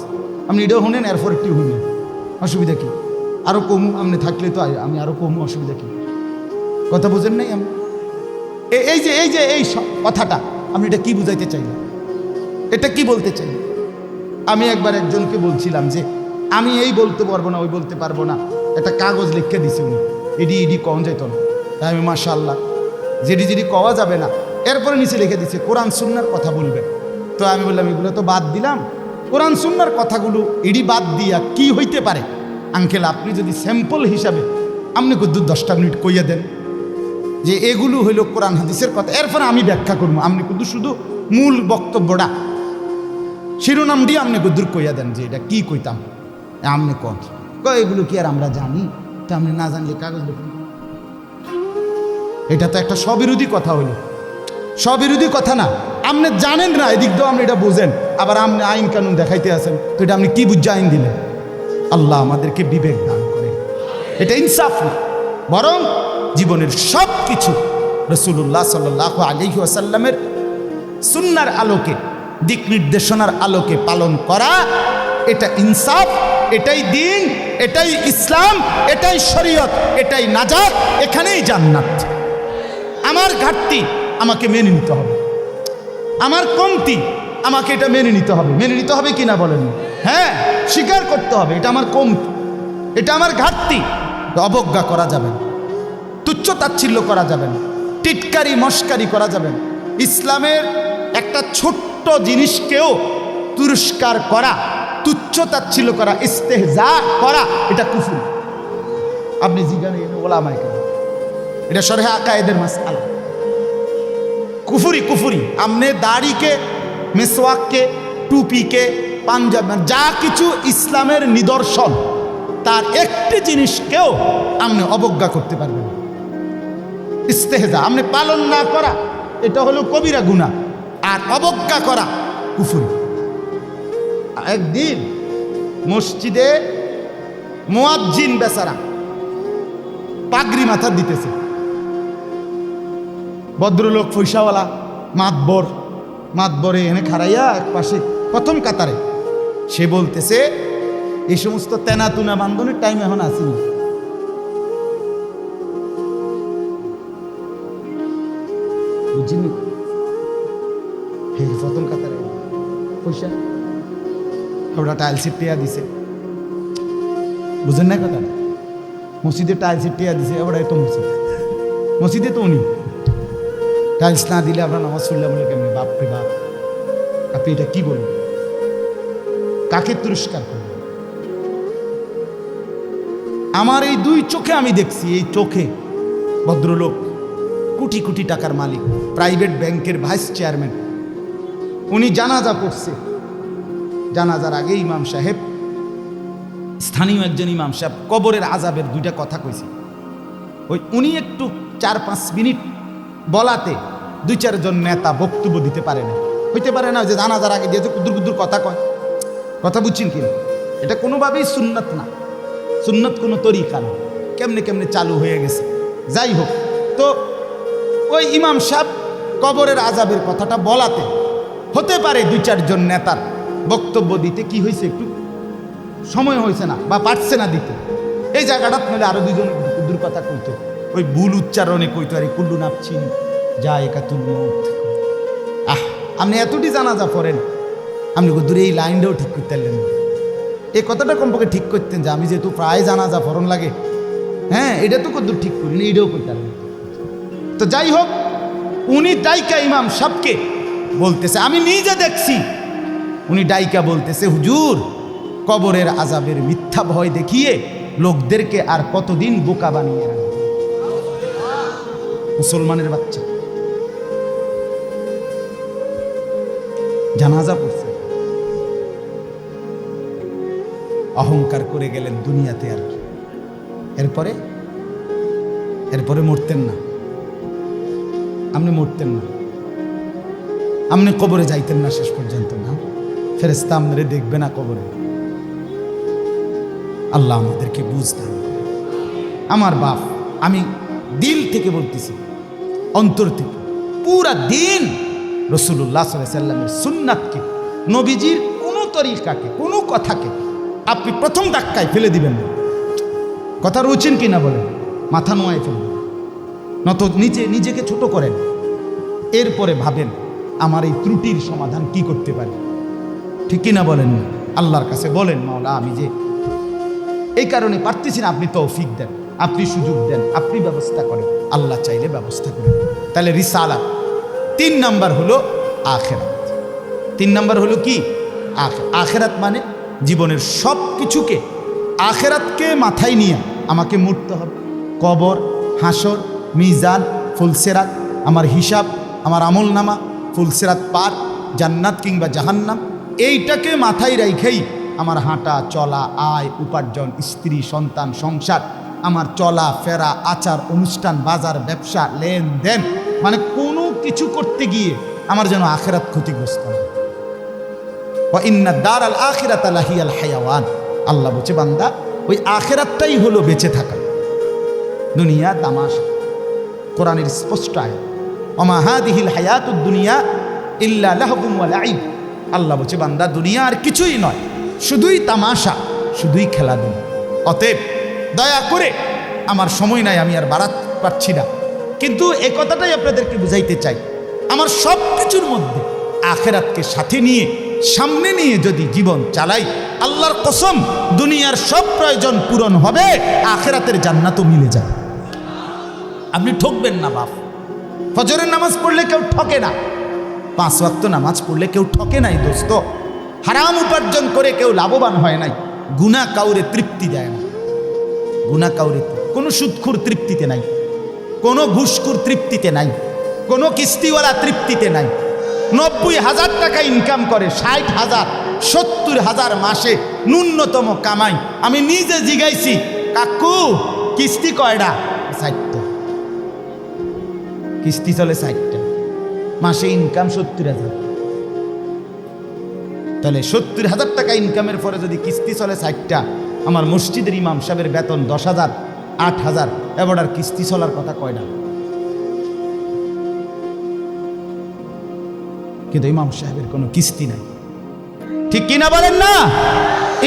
আপনি এটাও শুনেন, এরপর একটু শুনেন, অসুবিধা কি? আরও কমু আপনি থাকলে তো আমি আরও কমু, অসুবিধা কি? কথা বুঝেন নাই? আমি এই কথাটা আপনি এটা কি বুঝাইতে চাইলেন? এটা কি বলতে চাই? আমি একবার একজনকে বলছিলাম যে আমি এই বলতে পারবো না, ওই বলতে পারবো না, একটা কাগজ লিখে দিছে উনি, এডি কম যাইত না। তাই আমি মাশাআল্লাহ যেডি কওয়া যাবে না, এরপরে নিচে লিখে দিছে কোরআন সুন্নাহর কথা বলবেন। তো আমি বললাম এগুলো তো বাদ দিলাম, কোরআন সুন্নাহর কথাগুলো এডি বাদ দিয়া কি হইতে পারে? আঙ্কেল আপনি যদি স্যাম্পল হিসাবে আপনি কদ্দুর 10টা মিনিট কইয়া দেন যে এগুলো হইল কোরআন হাদিসের কথা, এরপরে আমি ব্যাখ্যা করবো, আপনি কিন্তু শুধু মূল বক্তব্যটা শিরোনাম দিয়ে আপনি কদ্দুর কইয়া দেন যে এটা কি কইতাম, আপনি কন এগুলো কি আর আমরা জানি? তা আপনি না জানলে কাগজ লিখুন। এটা তো একটা স্ববিরোধী কথা হইল, স্ববিরোধী কথা না, আপনি জানেন না এদিক দিয়েও আপনি এটা বুঝেন, আবার আপনি আইন কানুন দেখাইতে আছেন, তো এটা আপনি কি বুঝে আইন দিলেন? আল্লাহ আমাদেরকে বিবেক দান করে, এটা ইনসাফ না, বরং জীবনের সব কিছু রাসূলুল্লাহ সাল্লাল্লাহু আলাইহি ওয়াসাল্লামের সুন্নাহর আলোকে, দিক নির্দেশনার আলোকে পালন করা, এটা ইনসাফ, এটাই দ্বীন, এটাই ইসলাম, এটাই শরীয়ত, এটাই নাজাত, এখানেই জান্নাত। আমার ঘাটতি আমাকে মেনে নিতে হবে, আমার কমতি আমাকে এটা মেনে নিতে হবে। মেনে নিতে হবে কিনা বলেন? হ্যাঁ, স্বীকার করতে হবে এটা আমার কমতি, এটা আমার ঘাটতি। অবজ্ঞা করা যাবে না, তুচ্ছ তাচ্ছিল্য করা যাবে না, টিটকারি মস্কারি করা যাবে না। ইসলামের একটা ছোট্ট জিনিসকেও তিরস্কার করা, তুচ্ছ তাচ্ছিল্য করা, ইস্তেহজা করা, এটা কুফর। আপনি জিজ্ঞাসা ওলামায়ে কেরাম, এটা শরহে আকায়েদের মাসআলা, কুফরি। আপনি দাড়িকে, মেসওয়াককে, টুপিকে, পাঞ্জাব, যা কিছু ইসলামের নিদর্শন, তার একটি জিনিসকেও আপনি অবজ্ঞা করতে পারবেন না। ইস্তেহজা আপনি পালন না করা, এটা হলো কবিরা গুনাহ, আর অবজ্ঞা করা কুফরি। একদিন মসজিদে মুয়াজ্জিন বেচারা পাগড়ি মাথা দিতেছে, ভদ্রলোক পয়সাওয়ালা মাতবরে এনে খাড়াইয়া এক পাশে প্রথম কাতারে, সে বলতেছে এই সমস্ত তেনাতুনা বান্ধনের টাইম এখন আসেনি। বুঝিনি? প্রথম কাতারে পয়সা ওরা টাইলসের টেয়া দিছে, বুঝেন না কথা? মসজিদে টাইলসের টেয়া দিছে, ওরা তো মসজিদে তো উনি টাইলস না দিলে আমরা নামাজ পড়লাম বলে কেমনি? বাপরে বাপ, আপনি এটা কি বলবেন? কাকে তিরস্কার করবেন? আমার এই দুই চোখে আমি দেখছি, এই চোখে ভদ্রলোক কোটি কোটি টাকার মালিক, প্রাইভেট ব্যাংকের ভাইস চেয়ারম্যান, উনি জানাজা পড়ছে। জানাজার আগে ইমাম সাহেব, স্থানীয় একজন ইমাম সাহেব কবরের আযাবের দুইটা কথা কইছে। উনি একটু 4-5 মিনিট বলাতে 2-4 জন নেতা বক্তব্য দিতে পারে না, হইতে পারে না যে জানাজার আগে দিয়ে কুদুর কথা কয়। কথা বুঝছেন কিনা? এটা কোনোভাবেই সুন্নত না, সুন্নত কোনো তরিকা না, কেমনে চালু হয়ে গেছে। যাই হোক, তো ওই ইমাম সাহেব কবরের আযাবের কথাটা বলাতে হতে পারে 2-4 জন নেতার বক্তব্য দিতে কি হয়েছে, একটু সময় হয়েছে না বা পারছে না দিতে। এই জায়গাটা নইলে আরো 2 জন কুদুর কথা কইতো, ওই ভুল উচ্চারণে কইতো, আরে কুল্লু নাপছিন যা একাতুল মউত। আপনি এতটি জানাজা পড়েন, আপনি দূরে এই লাইনটাও ঠিক করতে পারলেন না। এই কথাটা কমপক্ষে ঠিক করতেন যে আমি যেহেতু প্রায় জানাজা পড়ন লাগে, হ্যাঁ এটা তো কদ্দূর ঠিক করিনি, এইটাও করতে পারলেন। তো যাই হোক, উনি ডাইকা ইমাম সাহেবকে বলতেছে, আমি নিজে দেখছি, উনি ডাইকা বলতেছে, হুজুর কবরের আযাবের মিথ্যা ভয় দেখিয়ে লোকদেরকে আর কতদিন বোকা বানিয়ে রাখবে? মুসলমানের বাচ্চা জানাজা পড়ছে, অহংকার করে গেলেন দুনিয়াতে। আর কি এরপরে মরতেন না, আপনি মরতেন না, আপনি কবরে যাইতেন না শেষ পর্যন্ত না, ফেরেশতা আপনারে দেখবে না কবরে। আল্লাহ আমাদেরকে বুঝতাম। আমার বাপ, আমি দিল থেকে বলতেছি, অন্তর থেকে, পুরা দিন রাসূলুল্লাহ সাল্লাল্লাহু আলাইহি সাল্লামের সুন্নাতকে, নবীজির কোনো তরিকাকে, কোনো কথাকে আপনি প্রথম ধাক্কায় ফেলে দিবেন না। কথা রুচেন কিনা বলেন? মাথা নোয়ায় ফেলবেন, নত নিজেকে ছোট করেন, এরপরে ভাবেন আমার এই ত্রুটির সমাধান কি করতে পারি। ঠিক কিনা বলেন? আল্লাহর কাছে বলেন, মাওলা আমি যে এই কারণে পারতেছি না, আপনি তৌফিক দেন, আপনি সুযোগ দেন, আপনি ব্যবস্থা করেন। আল্লাহ চাইলে ব্যবস্থা করেন। তাহলে রিসালাত। 3 নাম্বার হলো আখিরাত। 3 নাম্বার হলো কি? আখিরাত মানে জীবনের সব কিছুকে, আখিরাতকে মাথায় নিয়ে আমাকে মরতে হবে। কবর, হাসর, মিজান, ফুলসেরাত, আমার হিসাব, আমার আমল নামা, ফুলসেরাত পার, জান্নাত কিংবা জাহান্নাম, এইটাকে মাথায় রেখেই আমার হাঁটা চলা, আয় উপার্জন, স্ত্রী সন্তান, সংসার, আমার চলা ফেরা, আচার অনুষ্ঠান, বাজার ব্যবসা, লেনদেন, মানে কোনো কিছু করতে গিয়ে আমার যেন আখিরাত ক্ষতিগ্রস্ত হয়। ওয়া ইন্না দারাল আখিরাতা লাহিয়াল হায়াওয়ান। আল্লাহ বলছে, বান্দা ওই আখিরাতটাই হলো বেঁচে থাকা। দুনিয়া তামাশা। কোরআনের স্পষ্ট আয়াত, ওমা হাদিহিল হায়াতুদ দুনিয়া ইল্লা লাহবুন ওয়া লাইব। আল্লাহ বলছে, বান্দা দুনিয়া আর কিছুই নয়, শুধুই তামাশা, শুধুই খেলাধুলা। অতএব দয়া করে, আমার সময় নাই, আমি আর বাড়াতে পারছি না, কিন্তু এ কথাটাই আপনাদেরকে বুঝাইতে চাই, আমার সব কিছুর মধ্যে আখিরাতকে সাথে নিয়ে, সামনে নিয়ে যদি জীবন চালাই, আল্লাহর কসম দুনিয়ার সব প্রয়োজন পূরণ হবে, আখিরাতের জান্নাতও মিলে যাবে। আপনি ঠকবেন না বাপ। ফজরের নামাজ পড়লে কেউ ঠকে না, 5 ওয়াক্ত নামাজ পড়লে কেউ ঠকে নাই দোস্ত। হারাম উপার্জন করে কেউ লাভবান হয় নাই। গুনাহ কাউরে তৃপ্তি দেয় না, গুনাহ কাউরে, কোনো সুদখোর তৃপ্তিতে নাই, কোনো ঘুষখোর তৃপ্তিতে নাই, কোনো কিস্তিওয়ালা তৃপ্তিতে নাই। 90,000 টাকা ইনকাম করে, 60,000, 70,000 মাসে ন্যূনতম কামাই। আমি নিজে জিগাইছি, কাকু কিস্তি কয়টা? 60টা। কিস্তি চলে 60টা, মাসে ইনকাম 70,000। তাহলে 70,000 টাকা ইনকামের পরে যদি কিস্তি চলে 60টা, আমার মসজিদের ইমাম সাহেবের বেতন 10,000, 8,000, এবার আর কিস্তি চলার কথা কয় না। কিন্তু ইমাম সাহেবের কোনো কিস্তি নাই। ঠিক কিনা বলেন না?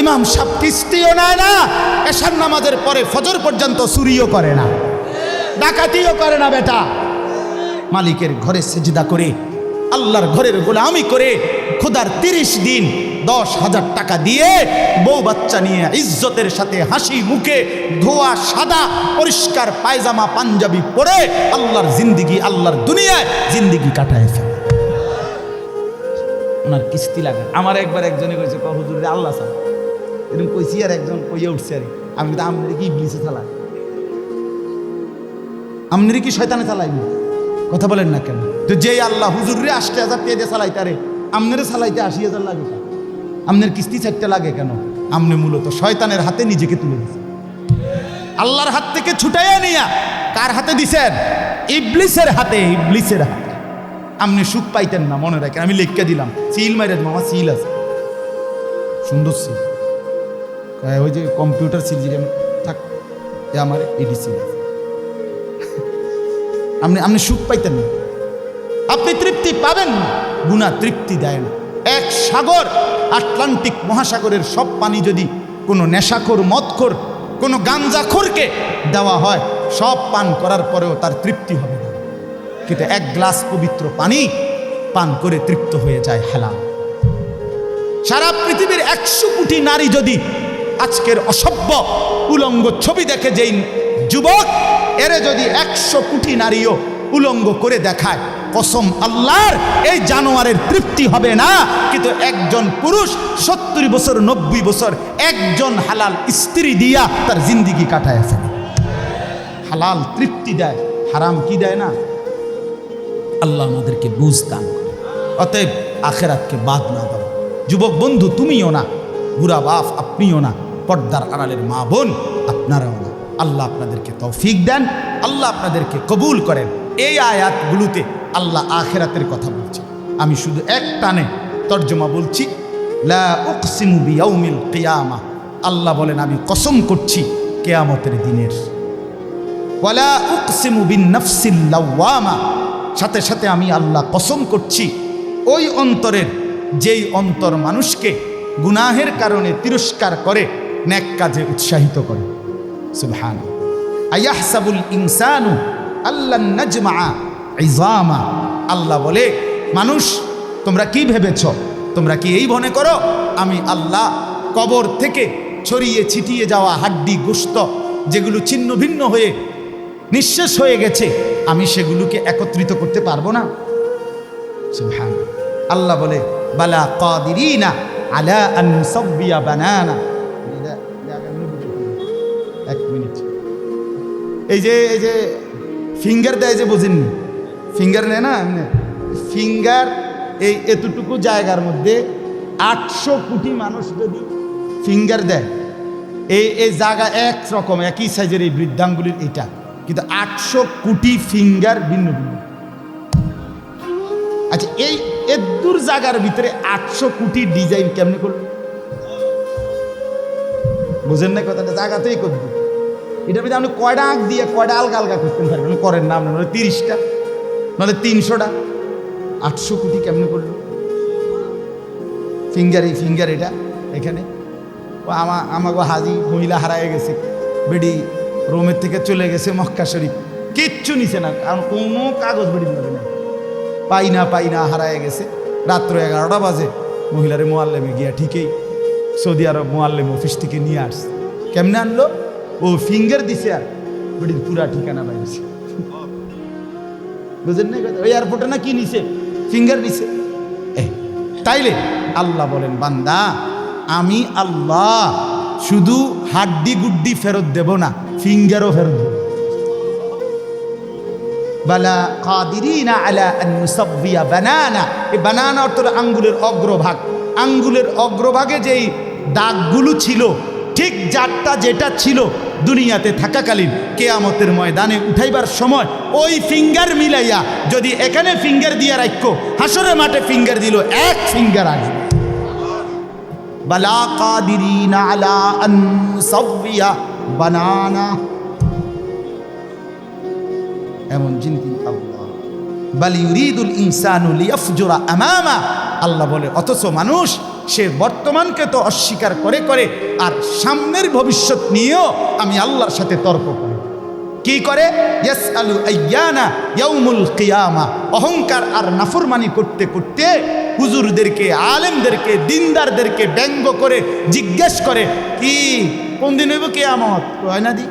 ইমাম সাহেব কিস্তিও নেয় না, এশার নামাজের পরে ফজর পর্যন্ত চুরিও করে না, ডাকাতিও করে না। বেটা মালিকের ঘরে সেজদা করে, আল্লাহর ঘরের গোলামি করে, খোদার 30 দিন 10,000 টাকা দিয়ে বউ বাচ্চা নিয়ে ইজ্জতের সাথে হাসি মুখে ধোয়া সাদা পরিষ্কার পায়জামা পাঞ্জাবি পরে আল্লাহর জিন্দিগি, আল্লাহর দুনিয়ায় জিন্দিগি কাটায় ফেলে। ওনার কিস্তি লাগে। আমার একবার একজনে কইছে, হুজুর রে আল্লাহ চালা, এরকম কইছি, আর একজন কইয়া উঠছে, আর আমি তো আমনে কি ইবলিসে চালাই, আমনে কি শয়তানে চালাইনি? কথা বলেন না কেন? তো যেই আল্লাহ হুজুর রে 80,000 টাকা দিয়ে চালাইতারে, আমনের চালাইতে 80,000 লাগে কেন? আমনের কিস্তি 4টা লাগে কেন? আমনে মূলত শয়তানের হাতে নিজেকে তুলে দিয়েছেন। আল্লাহর হাত থেকে ছুটাইয়া নিয়া কার হাতে দিছেন? ইবলিসের হাতে, ইবলিসের হাতে। আপনি সুখ পাইতেন না, মনে রাখেন, আমি লিখকে দিলাম, সিল মাইরে মামা, সিল আছে, সুন্দর সিল, ওই যে কম্পিউটার সিল, যে থাক, আমার এডি সিল আছে। আপনি সুখ পাইতেন না, আপনি তৃপ্তি পাবেন না। গুনাহ তৃপ্তি দেয় না। এক সাগর, আটলান্টিক মহাসাগরের সব পানি যদি কোনো নেশাখোর, মদখোর, কোনো গাঞ্জাখোরকে দেওয়া হয়, সব পান করার পরেও তার তৃপ্তি হবে না। কিন্তু 1 গ্লাস পবিত্র পানি পান করে তৃপ্ত হয়ে যায় হালাল। সারা পৃথিবীর 100 কোটি নারী যদি আজকের অসভ্য উলঙ্গ ছবি দেখে, যেই যুবক এরে যদি 100 কোটি নারীও উলঙ্গ করে দেখায়, কসম আল্লাহর, এই জানোয়ারের তৃপ্তি হবে না। কিন্তু একজন পুরুষ 70 বছর 90 বছর একজন হালাল স্ত্রী দিয়া তার জিন্দিগি কাটায় ফেলে। হালাল তৃপ্তি দেয়, হারাম কি দেয় না? আল্লাহ আমাদেরকে বুঝতাম। অতএব আখিরাতকে বাদ না দাও। যুবক বন্ধু তুমিও না, বুড়া বাপ আপনিও না, পর্দার আড়ালের মা বোন আপনারাও না। আল্লাহ আপনাদেরকে তৌফিক দেন, আল্লাহ আপনাদেরকে কবুল করেন। এই আয়াতগুলোতে আল্লাহ আখিরাতের কথা বলছে। আমি শুধু এক টানে তর্জমা বলছি, লা উকসিমু বিয়াউমিল কিয়ামা, আল্লাহ বলেন আমি কসম করছি কিয়ামতের দিনের। ওয়ালা উকসিমু বিন নাফসিল লাওয়ামা, সাথে সাথে আমি আল্লাহ কসম করছি ওই অন্তরের, যেই অন্তর মানুষকে গুনাহের কারণে তিরস্কার করে, নেক কাজে উৎসাহিত করে। সুবহান। আয়াহসাবুল ইনসানু আল্লান নাজমা ইজামা, আল্লাহ বলে মানুষ তোমরা কি ভেবেছ, তোমরা কি এই মনে করো আমি আল্লাহ কবর থেকে ছড়িয়ে ছিটিয়ে যাওয়া হাড্ডি গোশত যেগুলো ছিন্ন ভিন্ন হয়ে নিঃশেষ হয়ে গেছে, আমি সেগুলোকে একত্রিত করতে পারবো না? সুবহান। আল্লাহ বলে বালা কাদিরিনা আলা আন নুসাব্বিয়া বানানা। এক মিনিট, এই যে ফিঙ্গার দেয় যে, বোঝেননি? ফিঙ্গার নেয় না এমনি ফিঙ্গার, এই এতটুকু জায়গার মধ্যে 800 কোটি মানুষ যদি ফিঙ্গার দেয়, এই জায়গা একরকম একই সাইজের এই বৃদ্ধাঙ্গুলির এটা, কিন্তু 800 কোটি ফিঙ্গার ভিন্ন ভিন্ন। আচ্ছা এই এদুর জায়গার ভিতরে 800 কোটি ডিজাইন কেমনে করলো? বুঝেন না কথাটা? জায়গা তো এই করবে, এটার ভিতরে আপনি কয়টা আঁক দিয়ে কয়টা আলগা আলগা করতে পারবেন, করেন না আপনি, 30টা নাহলে 300টা, 800 কোটি কেমনে করলো? ফিঙ্গার, এই ফিঙ্গার এটা এখানে আমাকে হাজি মহিলা হারায় গেছে, বেডি রোমের থেকে চলে গেছে মক্কা শরীফ, কিচ্ছু নিছে না, কারণ কোনো কাগজ বেডি নেবে না, পাই না হারায় গেছে। রাত্র 11টা বাজে মহিলারে মোয়াল্লেমে গিয়া ঠিকই সৌদি আরব মোয়াল্লেম অফিস থেকে নিয়ে আসছে। কেমনে আনলো? ও ফিঙ্গার দিছে আর বেডির পুরা ঠিকানা পাইছে। বুঝেন না? ওই এয়ারপোর্টে না কি নিছে, ফিঙ্গার নিছে। তাইলে আল্লাহ বলেন বান্দা আমি আল্লাহ শুধু হাড্ডি গুড্ডি ফেরত দেব না, ফিঙ্গারও ফেরত দেব। বালা কাদিরিনা আলা আন নুসাব্বিয়া বানানা, এই বানানা অর্থ আঙ্গুলের অগ্রভাগ, আঙ্গুলের অগ্রভাগে যেই দাগগুলো ছিল, ঠিক যারটা যেটা ছিল দুনিয়াতে থাকাকালীন, কিয়ামতের ময়দানে উঠাইবার সময় ওই ফিঙ্গার মিলাইয়া যদি এখানে ফিঙ্গার দিয়া রাখো, হাসরের মাঠে ফিঙ্গার দিল, এক ফিঙ্গার আসবে। বালা কাদিরিনা আলা আন নুসাব্বিয়া বানানা, এমন জিনিস আল্লাহ। বাল ইউরিদুল ইনসানু লিয়াফজুরা আমামা, আল্লাহ বলে অথচ মানুষ সে বর্তমানকে তো অস্বীকার করে করে আর সামনের ভবিষ্যৎ নিয়েও আমি আল্লাহর সাথে তর্ক করে। কি করে? ইয়াসআলু আইয়ানা ইয়াউমুল কিয়ামা, অহংকার আর নাফরমানি করতে করতে হুজুরদেরকে, আলেমদেরকে, দিনদারদেরকে ব্যঙ্গ করে জিজ্ঞেস করে কি কোন দিন হইব কিয়ামত? হয় না দি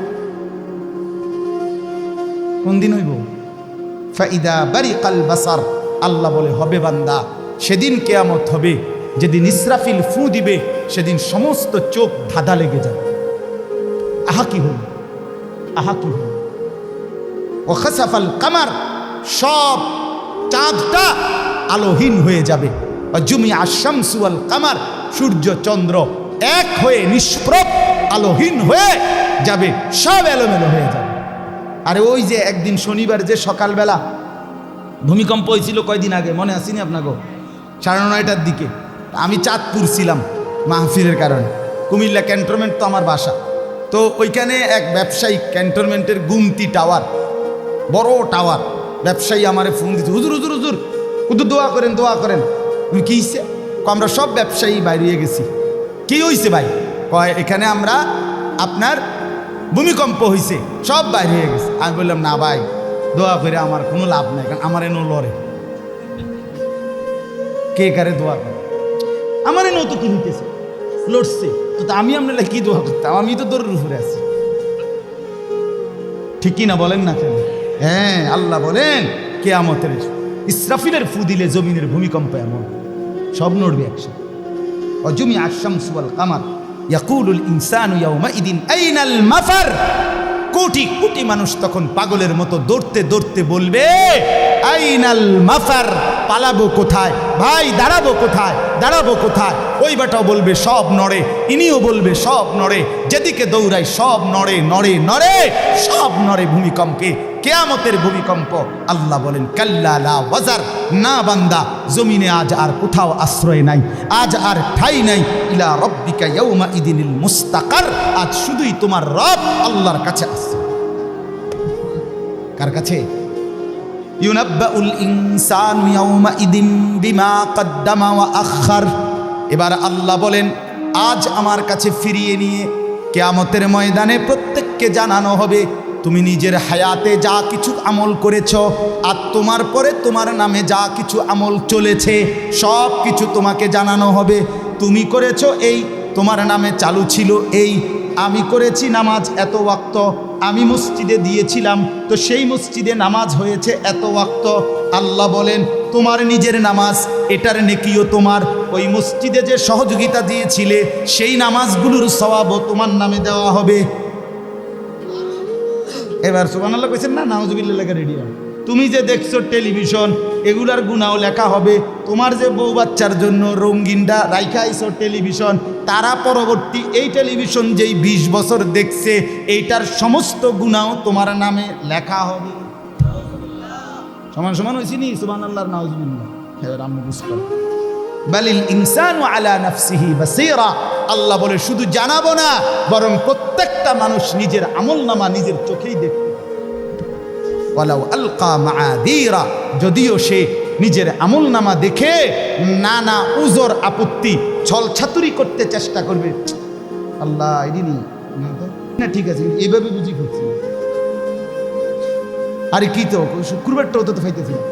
কোন দিন হইব? ফাইদা বারিকাল বাসার, আল্লাহ বলে হবে বান্দা সেদিন কিয়ামত হবে যেদিন ইসরাফিল ফু দিবে, সেদিন সমস্ত চোখ ধাঁধা লেগে যাবে। আহা কি হল, আহা কি হল। ও খাসাফাল কামার, সব চাঁদটা আলোহীন হয়ে যাবে। জুমিয়া শামসু ওয়াল কামার, সূর্য চন্দ্র এক হয়ে নিষ্প্রভ আলোহীন হয়ে যাবে, সব এলোমেলো হয়ে যাবে। আরে ওই যে একদিন শনিবার যে সকালবেলা ভূমিকম্প হয়েছিল কয়দিন আগে, মনে আসেনি আপনাকে? 9:30টার দিকে আমি চাঁদপুর ছিলাম মাহফিলের কারণে, কুমিল্লা ক্যান্টনমেন্ট তো আমার বাসা, তো ওইখানে এক ব্যবসায়ী ক্যান্টনমেন্টের গুমতি টাওয়ার, বড় টাওয়ার, ব্যবসায়ী আমারে ফোন দিচ্ছে, হুজুর হুজুর হুজুর হুজুর দোয়া করেন দোয়া করেন। তুমি কী হয়েছে? আমরা সব ব্যবসায়ী বাইরে গেছি। কি হয়েছে ভাই? কয় এখানে আমরা আপনার ভূমিকম্প হয়েছে, সব বাইরে হয়ে গেছে। আমি বললাম না ভাই, দোয়া করে আমার কোনো লাভ নাই, কারণ আমার এনো লড়ে, কে কারে দোয়া করে? আমার এনো তো কি হইতেছে, লড়ছে তো আমি আপনারা কি দোয়া করতাম? আমি তো দৌড়ের উপরে আছি, ঠিক কি না বলেন না কেন? হ্যাঁ, আল্লাহ বলেন কিয়ামতের ইসরাফিলের ফু দিলে জমিনের ভূমিকম্প এমন সব নড়বে একসাথে। অজুমিয়া আশ-শামসু ওয়াল কামার ইয়াকুলুল ইনসানু ইয়াউমাইদিন আইনাল মাফার, কোটি কোটি মানুষ তখন পাগলের মতো দৌড়তে দৌড়তে বলবে আইনাল মাফার, পালাবো কোথায় ভাই, দাঁড়াবো কোথায়? দাঁড়াবো কোথায়? ওই বেটাও বলবে সব নড়ে, ইনিও বলবে সব নড়ে, যেদিকে দৌড়াই সব নড়ে নড়ে নড়ে, সব নড়ে ভূমিকম্পে, কিয়ামতের ভূমিকম্প। আল্লাহ বলেন কাল্লা লা ওয়াজার, না বান্দা, জমিনে আজ আর কোথাও আশ্রয় নাই, আজ আর ঠাই নাই। ইলা রব্বিকা ইয়াউমা ইদিনিল মুস্তাকার, আজ শুধুই তোমার রব আল্লাহর কাছে আশ্রয়। কার কাছে? ইউনাব্বাউল ইনসানু ইয়াউমা ইদিন বিমা কদ্দামা ওয়া আখার। এবার আল্লাহ বলেন আজ আমার কাছে ফিরিয়ে নিয়ে কিয়ামতের ময়দানে প্রত্যেককে জানানো হবে তুমি নিজের হায়াতে যা কিছু আমল করেছ, আর তোমার পরে তোমার নামে যা কিছু আমল চলেছে সব কিছু তোমাকে জানানো হবে। তুমি করেছ এই, তোমার নামে চালু ছিল এই, আমি করেছি নামাজ এত ওয়াক্ত, আমি মসজিদে দিয়েছিলাম তো সেই মসজিদে নামাজ হয়েছে এত ওয়াক্ত। আল্লাহ বলেন তোমার নিজের নামাজ এটার নেকিও তোমার, ওই মসজিদে যে সহযোগিতা দিয়েছিলে সেই নামাজগুলোর সওয়াবও তোমার নামে দেওয়া হবে। এবার সুবহানাল্লাহ কইছেন না? নাউজুবিল্লাহ লেখা রেডি হয়। তুমি যে দেখছো টেলিভিশন, এগুলার গুনাও লেখা হবে। তোমার যে বউ বাচ্চার জন্য রঙিনটা রাইখা আইছো টেলিভিশন, তারা পরবর্তী এই টেলিভিশন যেই 20 বছর দেখছে এইটার সমস্ত গুনাও তোমার নামে লেখা হবে। সমান সমান হয়েছি নি? সুবহানাল্লাহ নাউজুবিল্লাহ। এবার আমরা বুঝতে বালিল ইনসানু আলা নাফসিহি বাসীরা। আল্লাহ বলে শুধু জানাবো না, বরং প্রত্যেকটা মানুষ নিজের আমলনামা নিজের চোখেই দেখবে। ওয়ালাউ আলকা মাআযীরা, যদিও সে নিজের আমলনামা দেখে নানা উজর আপত্তি ছলছাতুরি করতে চেষ্টা করবে। আল্লাহ এদিনই না, ঠিক আছে এইভাবে বুঝি করছি। আরে কি তো শুক্রবারটাও তো ফাইতেছি না,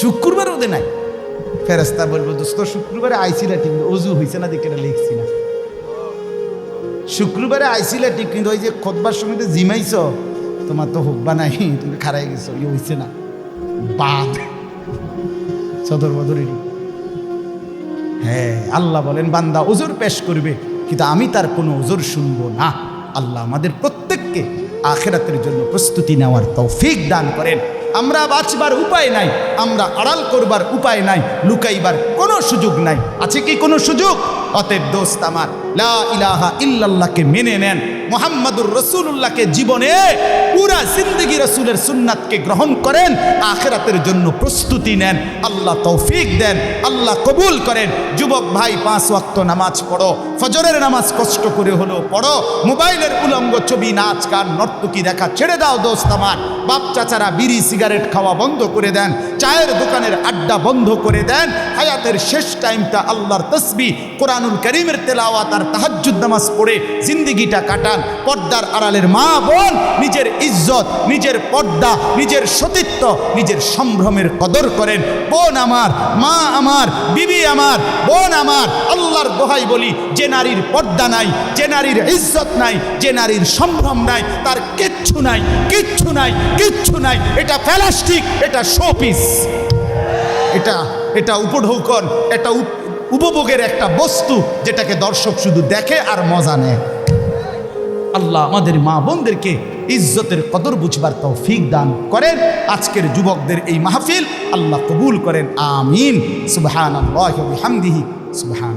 শুক্রবার ওদের নাই। ফেরেশতা বলবো দোস্ত শুক্রবারে আইসিলা ঠিক, অজু হয়েছে না দেখে লিখছি না। শুক্রবারে আইসিলা ঠিক, কিন্তু ওই যে খুতবার সময় তো জিমাইছ, তোমার তো হুব্বা নাই, তুমি খারাই গেছো, ইয়ে হয়েছে না বাদ সদর বদরি। হ্যাঁ, আল্লাহ বলেন বান্দা ওজোর পেশ করবে, কিন্তু আমি তার কোনো ওজোর শুনবো না। আল্লাহ আমাদের প্রত্যেককে আখিরাতের জন্য প্রস্তুতি নেওয়ার তৌফিক দান করেন। আমরা বাঁচবার উপায় নাই, আমরা আড়াল করবার উপায় নাই, লুকাইবার কোনো সুযোগ নাই। আছে কি কোনো সুযোগ? অতএব দোস্ত আমার, লা ইলাহা ইল্লাল্লাহকে মেনে নেন, মুহাম্মাদুর রাসূলুল্লাহকে জীবনে পুরা জিন্দেগি রাসূলের সুন্নাতকে গ্রহণ করেন, আখিরাতের জন্য প্রস্তুতি নেন। আল্লাহ তৌফিক দেন, আল্লাহ কবুল করেন। যুবক ভাই 5 ওয়াক্ত নামাজ পড়ো, ফজরের নামাজ কষ্ট করে হলেও পড়ো। মোবাইলের উলঙ্গ ছবি, নাচ গান, নর্তকী দেখা ছেড়ে দাও দোস্ত আমার। বাপ চাচারা বিড়ি সিগারেট খাওয়া বন্ধ করে দেন, চায়ের দোকানের আড্ডা বন্ধ করে দেন। হায়াতের শেষ টাইমটা আল্লাহর তাসবিহ, কোরআনুল কারীমের তেলাওয়াত আর তাহাজ্জুদ নামাজ পড়ে জিন্দেগিটা কাটান। পর্দার আড়ালের মা বোন নিজের ইজ্জত, নিজের পর্দা, নিজের সতীত্ব, নিজের সম্ভ্রমের কদর করেন। বোন আমার, মা আমার, বিবি আমার, বোন আমার, আল্লাহর দোহাই বলি, যে নারীর পর্দা নাই, যে নারীর ইজ্জত নাই, যে নারীর সম্ভ্রম নাই, তার কিচ্ছু নাই, কিচ্ছু নাই, কিচ্ছু নাই। এটা প্লাস্টিক, এটা শোপিস, এটা উপঢৌকন, এটা উপভোগের একটা বস্তু, যেটাকে দর্শক শুধু দেখে আর মজা নেয়। আল্লাহ আমাদের মা বোনদেরকে ইজ্জতের কদর বুঝবার তৌফিক দান করেন। আজকের যুবকদের এই মাহফিল আল্লাহ কবুল করেন, আমিন। সুবহানাল্লাহি ওয়া বিহামদিহি, সুবহান।